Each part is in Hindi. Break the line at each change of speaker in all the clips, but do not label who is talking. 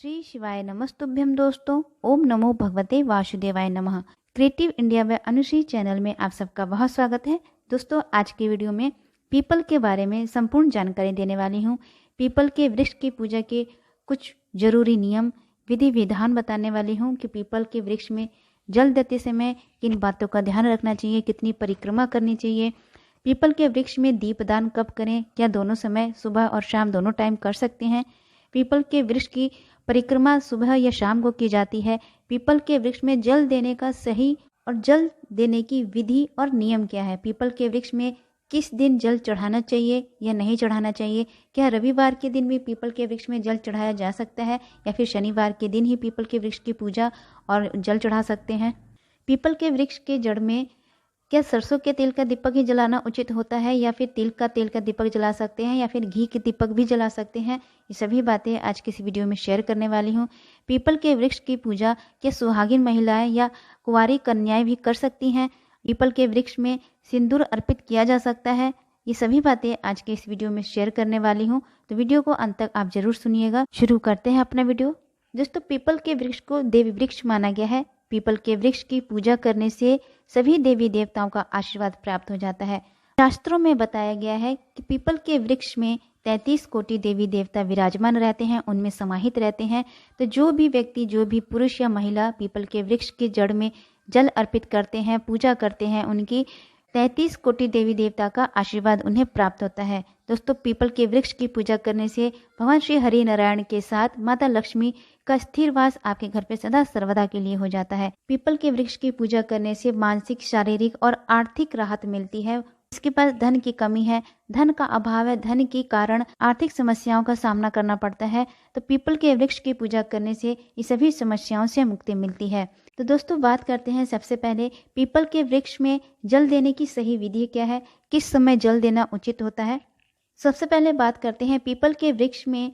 श्री शिवाय नमस्तुभ्यम दोस्तों। ओम नमो भगवते वासुदेवाय नमः। क्रिएटिव इंडिया व अनुश्री चैनल में आप सबका बहुत स्वागत है। दोस्तों, आज की वीडियो में पीपल के बारे में संपूर्ण जानकारी देने वाली हूँ। पीपल के वृक्ष की पूजा के कुछ जरूरी नियम, विधि विधान बताने वाली हूँ कि पीपल के वृक्ष में जल देते समय किन बातों का ध्यान रखना चाहिए, कितनी परिक्रमा करनी चाहिए, पीपल के वृक्ष में दीपदान कब करें, क्या दोनों समय सुबह और शाम दोनों टाइम कर सकते हैं, पीपल के वृक्ष की परिक्रमा सुबह या शाम को की जाती है, पीपल के वृक्ष में जल देने का सही और जल देने की विधि और नियम क्या है, पीपल के वृक्ष में किस दिन जल चढ़ाना चाहिए या नहीं चढ़ाना चाहिए, क्या रविवार के दिन भी पीपल के वृक्ष में जल चढ़ाया जा सकता है या फिर शनिवार के दिन ही पीपल के वृक्ष की पूजा और जल चढ़ा सकते हैं, पीपल के वृक्ष के जड़ में क्या सरसों के तेल का दीपक ही जलाना उचित होता है या फिर तिल का तेल का दीपक जला सकते हैं या फिर घी के दीपक भी जला सकते हैं। ये सभी बातें आज की इस वीडियो में शेयर करने वाली हूँ। पीपल के वृक्ष की पूजा क्या सुहागिन महिलाएं या कुंवारी कन्याएं भी कर सकती हैं? पीपल के वृक्ष में सिंदूर अर्पित किया जा सकता है? ये सभी बातें आज के इस वीडियो में शेयर करने वाली हूँ, तो वीडियो को अंत तक आप जरूर सुनिएगा। शुरू करते हैं अपना वीडियो। दोस्तों, पीपल के वृक्ष को देवी वृक्ष माना गया है। पीपल के वृक्ष की पूजा करने से सभी देवी देवताओं का आशीर्वाद प्राप्त हो जाता है। शास्त्रों में बताया गया है कि पीपल के वृक्ष में 33 कोटि देवी देवता विराजमान रहते हैं, उनमें समाहित रहते हैं। तो जो भी व्यक्ति, जो भी पुरुष या महिला पीपल के वृक्ष की जड़ में जल अर्पित करते हैं, पूजा करते हैं, उनकी 33 कोटि देवी देवता का आशीर्वाद उन्हें प्राप्त होता है। दोस्तों, पीपल के वृक्ष की पूजा करने से भगवान श्री हरि नारायण के साथ माता लक्ष्मी का स्थिर वास आपके घर पे सदा सर्वदा के लिए हो जाता है। पीपल के वृक्ष की पूजा करने से मानसिक, शारीरिक और आर्थिक राहत मिलती है। इसके पास धन की कमी है, धन का अभाव है, धन के कारण आर्थिक समस्याओं का सामना करना पड़ता है, तो पीपल के वृक्ष की पूजा करने से ये सभी समस्याओं से मुक्ति मिलती है। तो दोस्तों, बात करते हैं सबसे पहले पीपल के वृक्ष में जल देने की सही विधि क्या है, किस समय जल देना उचित होता है। सबसे पहले बात करते हैं पीपल के वृक्ष में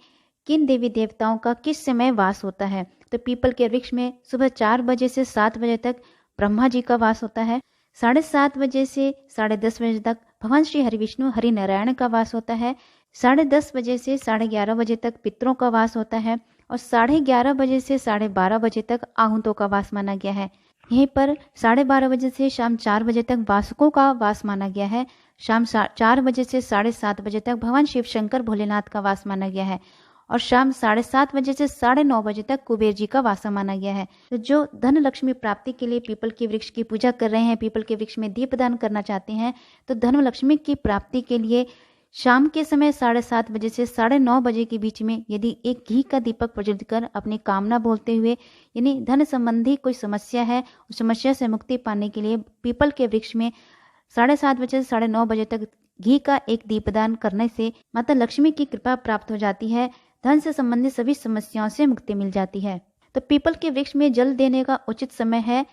किन देवी देवताओं का किस समय वास होता है। तो पीपल के वृक्ष में सुबह 4 बजे से 7 बजे तक ब्रह्मा जी का वास होता है, 7:30 बजे से 10:30 बजे तक भगवान श्री हरि विष्णु हरि नारायण का वास होता है, 10:30 बजे से 11:30 बजे तक पितरों का वास होता है और 11:30 बजे से 12:30 बजे तक आहूतों का वास माना गया है। यहीं पर 12:30 बजे से शाम 4 बजे तक वासकों का वास माना गया है। शाम 4 बजे से 7:30 बजे तक भगवान शिव शंकर भोलेनाथ का वास माना गया है और शाम 7:30 बजे से 9:30 बजे तक कुबेर जी का वास माना गया है। तो जो धन लक्ष्मी प्राप्ति के लिए पीपल के वृक्ष की पूजा कर रहे हैं, पीपल के वृक्ष में दीपदान करना चाहते हैं, तो धन लक्ष्मी की प्राप्ति के लिए शाम के समय 7:30 बजे से 9:30 बजे के बीच में यदि एक घी का दीपक प्रज्वलित कर अपनी कामना बोलते हुए, यानी धन संबंधी कोई समस्या है, उस समस्या से मुक्ति पाने के लिए पीपल के वृक्ष में 7:30 बजे से 9:30 बजे तक घी का एक दीपदान करने से माता लक्ष्मी की कृपा प्राप्त हो जाती है, धन से संबंधित सभी समस्याओं से मुक्ति मिल जाती है। तो पीपल के वृक्ष में जल देने का उचित समय है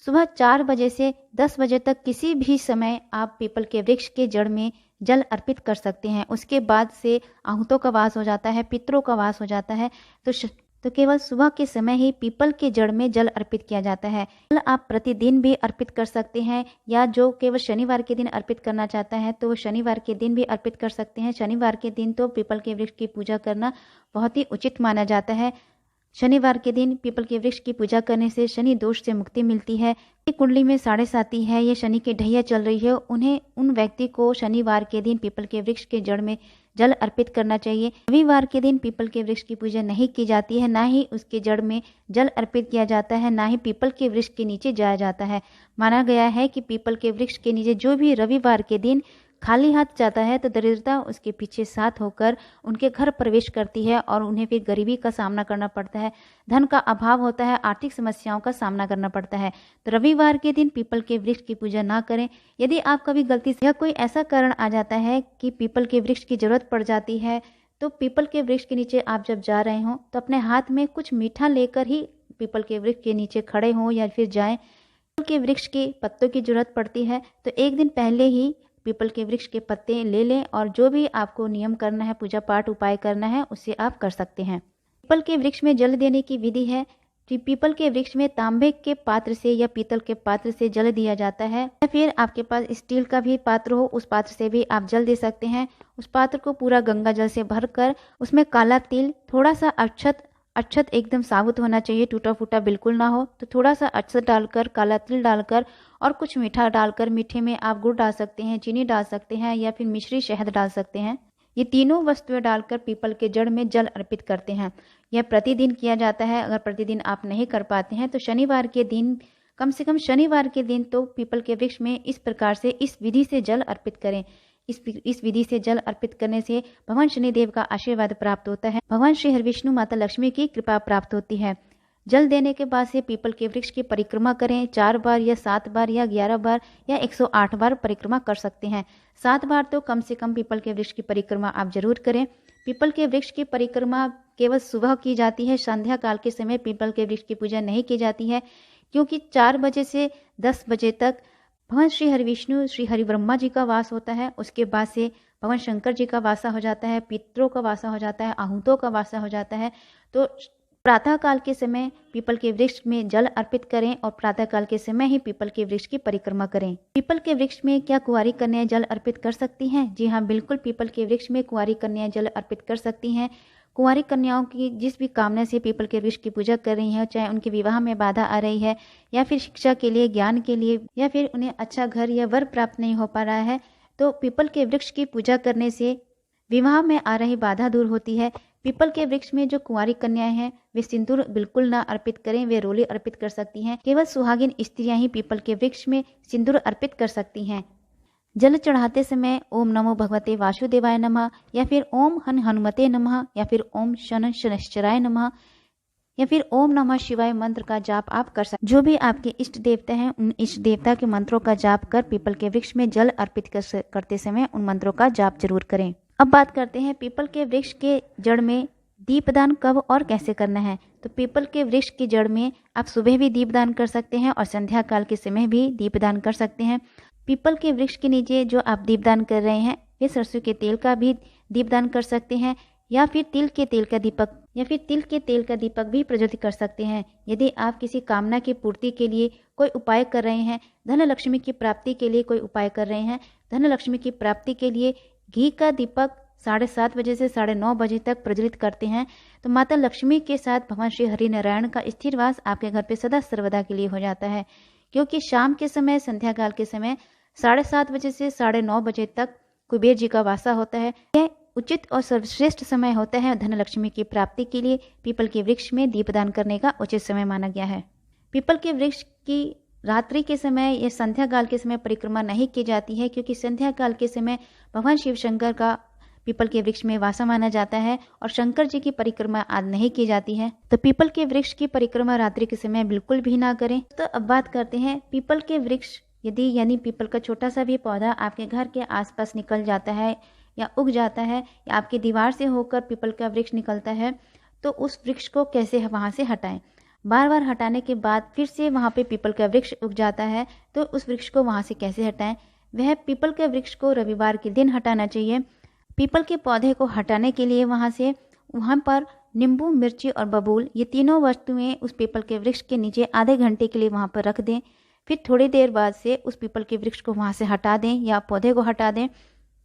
सुबह 4 बजे से 10 बजे तक। किसी भी समय आप पीपल के वृक्ष के जड़ में जल अर्पित कर सकते हैं। उसके बाद से आहूतों का वास हो जाता है, पितरों का वास हो जाता है, तो केवल सुबह के समय ही पीपल के जड़ में जल अर्पित किया जाता है। जल आप प्रतिदिन भी अर्पित कर सकते हैं या जो केवल शनिवार के दिन अर्पित करना चाहता है तो वो शनिवार के दिन भी अर्पित कर सकते हैं। शनिवार के दिन तो पीपल के वृक्ष की पूजा करना बहुत ही उचित माना जाता है। शनिवार के दिन पीपल के वृक्ष की पूजा करने से शनि दोष से मुक्ति मिलती है। कुंडली में 7:30 है, ये शनि की ढैया चल रही है, उन व्यक्ति को शनिवार के दिन पीपल के वृक्ष के जड़ में जल अर्पित करना चाहिए। रविवार के दिन पीपल के वृक्ष की पूजा नहीं की जाती है, ना ही उसके जड़ में जल अर्पित किया जाता है, ना ही पीपल के वृक्ष के नीचे जाया जाता है। माना गया है कि पीपल के वृक्ष के नीचे जो भी रविवार के दिन खाली हाथ जाता है तो दरिद्रता उसके पीछे साथ होकर उनके घर प्रवेश करती है और उन्हें फिर गरीबी का सामना करना पड़ता है, धन का अभाव होता है, आर्थिक समस्याओं का सामना करना पड़ता है। तो रविवार के दिन पीपल के वृक्ष की पूजा ना करें। यदि आप कभी गलती से या कोई ऐसा कारण आ जाता है कि पीपल के वृक्ष की जरूरत पड़ जाती है, तो पीपल के वृक्ष के नीचे आप जब जा रहे हों तो अपने हाथ में कुछ मीठा लेकर ही पीपल के वृक्ष के नीचे खड़े हों या फिर जाएं। पीपल के वृक्ष के पत्तों की जरूरत पड़ती है तो एक दिन पहले ही पीपल के वृक्ष के पत्ते ले लें और जो भी आपको नियम करना है, पूजा पाठ उपाय करना है, उसे आप कर सकते हैं। पीपल के वृक्ष में जल देने की विधि है कि पीपल के वृक्ष में तांबे के पात्र से या पीतल के पात्र से जल दिया जाता है या फिर आपके पास स्टील का भी पात्र हो, उस पात्र से भी आप जल दे सकते हैं। उस पात्र को पूरा गंगा जल से भरकर उसमें काला तिल, थोड़ा सा अक्षत अक्षत एकदम साबुत होना चाहिए, टूटा फूटा बिल्कुल ना हो। तो थोड़ा सा अक्षत डालकर, काला तिल डालकर और कुछ मीठा डालकर, मीठे में आप गुड़ डाल सकते हैं, चीनी डाल सकते हैं या फिर मिश्री शहद डाल सकते हैं। ये तीनों वस्तुएं डालकर पीपल के जड़ में जल अर्पित करते हैं। यह प्रतिदिन किया जाता है। अगर प्रतिदिन आप नहीं कर पाते हैं तो शनिवार के दिन, कम से कम शनिवार के दिन तो पीपल के वृक्ष में इस प्रकार से, इस विधि से जल अर्पित करें। इस विधि से जल अर्पित करने से भगवान शनिदेव का आशीर्वाद प्राप्त होता है, भगवान श्री हरिविष्णु माता लक्ष्मी की कृपा प्राप्त होती है। जल देने के बाद से पीपल के वृक्ष की परिक्रमा करें। 4 बार या 7 बार या 11 बार या 108 बार परिक्रमा कर सकते हैं। 7 बार तो कम से कम पीपल के वृक्ष की परिक्रमा आप जरूर करें। पीपल के वृक्ष की परिक्रमा केवल सुबह की जाती है। संध्या काल के समय पीपल के वृक्ष की पूजा नहीं की जाती है, क्योंकि 4 बजे से 10 बजे तक भगवान श्री हरिविष्णु, श्री हरि ब्रह्मा जी का वास होता है। उसके बाद से भगवान शंकर जी का वासा हो जाता है, पितरों का वासा हो जाता है, आहूतों का वासा हो जाता है। तो प्रातः काल के समय पीपल के वृक्ष में जल अर्पित करें और प्रातः काल के समय ही पीपल के वृक्ष की परिक्रमा करें। पीपल के वृक्ष में क्या कुंवारी कन्याएं जल अर्पित कर सकती हैं? जी हाँ, बिल्कुल पीपल के वृक्ष में कुंवारी कन्याएं जल अर्पित कर सकती हैं। कुंवारी कन्याओं की जिस भी कामना से पीपल के वृक्ष की पूजा कर रही हैं, चाहे उनके विवाह में बाधा आ रही है या फिर शिक्षा के लिए, ज्ञान के लिए, या फिर उन्हें अच्छा घर या वर प्राप्त नहीं हो पा रहा है, तो पीपल के वृक्ष की पूजा करने से विवाह में आ रही बाधा दूर होती है। पीपल के वृक्ष में जो कुंवारी कन्याएं हैं वे सिंदूर बिल्कुल ना अर्पित करें, वे रोली अर्पित कर सकती हैं। केवल सुहागिन स्त्रियां ही पीपल के वृक्ष में सिंदूर अर्पित कर सकती हैं। जल चढ़ाते समय ओम नमो भगवते वासुदेवाय नमः या फिर ओम हन हनुमते नमः या फिर ओम शन शनश्चराय नमः या फिर ओम नमः शिवाय मंत्र का जाप आप कर सकते। जो भी आपके इष्ट देवता हैं, उन इष्ट देवता के मंत्रों का जाप कर पीपल के वृक्ष में जल अर्पित करते समय उन मंत्रों का जाप जरूर करें। अब बात करते हैं पीपल के वृक्ष के जड़ में दीपदान कब और कैसे करना है। तो पीपल के वृक्ष की जड़ में आप सुबह भी दीपदान कर सकते हैं और संध्या काल के समय भी दीपदान कर सकते हैं। पीपल के वृक्ष के नीचे जो आप दीपदान कर रहे हैं वे सरसों के तेल का भी दीपदान कर सकते हैं या फिर तिल के तेल का दीपक भी प्रज्वलित कर सकते हैं। यदि आप किसी कामना की पूर्ति के लिए कोई उपाय कर रहे हैं, धन लक्ष्मी की प्राप्ति के लिए कोई उपाय कर रहे हैं, धन लक्ष्मी की प्राप्ति के लिए घी का दीपक 7:30 बजे से 9:30 बजे तक प्रज्वलित करते हैं, तो माता लक्ष्मी के साथ भगवान श्री हरि नारायण का स्थिर वास आपके घर पे सदा सर्वदा के लिए हो जाता है। क्योंकि शाम के समय, संध्या काल के समय 7:30 बजे से 9:30 बजे तक कुबेर जी का वासा होता है। यह उचित और सर्वश्रेष्ठ समय होता है धन लक्ष्मी की प्राप्ति के लिए। पीपल के वृक्ष में दीपदान करने का उचित समय माना गया है। पीपल के वृक्ष की रात्रि के समय या संध्या काल के समय परिक्रमा नहीं की जाती है, क्योंकि संध्या काल के समय भगवान शिव शंकर का पीपल के वृक्ष में वासा माना जाता है और शंकर जी की परिक्रमा आज नहीं की जाती है। तो पीपल के वृक्ष की परिक्रमा रात्रि के समय बिल्कुल भी ना करें। तो अब बात करते हैं पीपल के वृक्ष, यदि यानी पीपल का छोटा सा भी पौधा आपके घर के आसपास निकल जाता है या उग जाता है या आपकी दीवार से होकर पीपल का वृक्ष निकलता है, तो उस वृक्ष को कैसे वहां से हटाएं। बार बार हटाने के बाद फिर से वहां पे पीपल का वृक्ष उग जाता है, तो उस वृक्ष को वहां से कैसे हटाएं। वह पीपल के वृक्ष को रविवार के दिन हटाना चाहिए। पीपल के पौधे को हटाने के लिए वहां पर नींबू, मिर्ची और बबूल, ये तीनों वस्तुएं उस पीपल के वृक्ष के नीचे आधे घंटे के लिए वहां पर रख दें। फिर थोड़ी देर बाद से उस पीपल के वृक्ष को वहां से हटा दें या पौधे को हटा दें।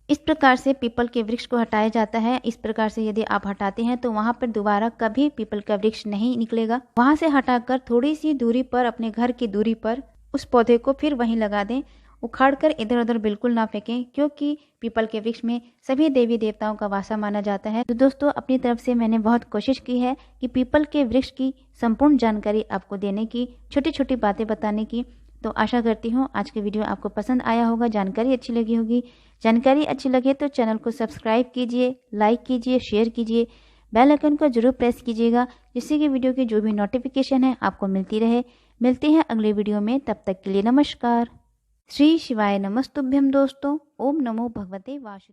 इस प्रकार से पीपल के वृक्ष को हटाया जाता है। इस प्रकार से यदि आप हटाते हैं तो वहां पर दोबारा कभी पीपल का वृक्ष नहीं निकलेगा। वहां से हटाकर थोड़ी सी दूरी पर, अपने घर की दूरी पर उस पौधे को फिर वहीं लगा दें। उखाड़कर इधर उधर बिल्कुल ना फेंकें, क्योंकि पीपल के वृक्ष में सभी देवी देवताओं का वासा माना जाता है। तो दोस्तों, अपनी तरफ से मैंने बहुत कोशिश की है कि पीपल के वृक्ष की संपूर्ण जानकारी आपको देने की, छोटी छोटी बातें बताने की। तो आशा करती हूँ आज की वीडियो आपको पसंद आया होगा, जानकारी अच्छी लगी होगी। जानकारी अच्छी लगे तो चैनल को सब्सक्राइब कीजिए, लाइक कीजिए, शेयर कीजिए, बेल आइकन को जरूर प्रेस कीजिएगा, जिससे कि वीडियो की जो भी नोटिफिकेशन है आपको मिलती रहे। मिलते हैं अगले वीडियो में, तब तक के लिए नमस्कार। श्री शिवाय नमस्तुभ्यम दोस्तों। ओम नमो भगवते वासुदेवाय।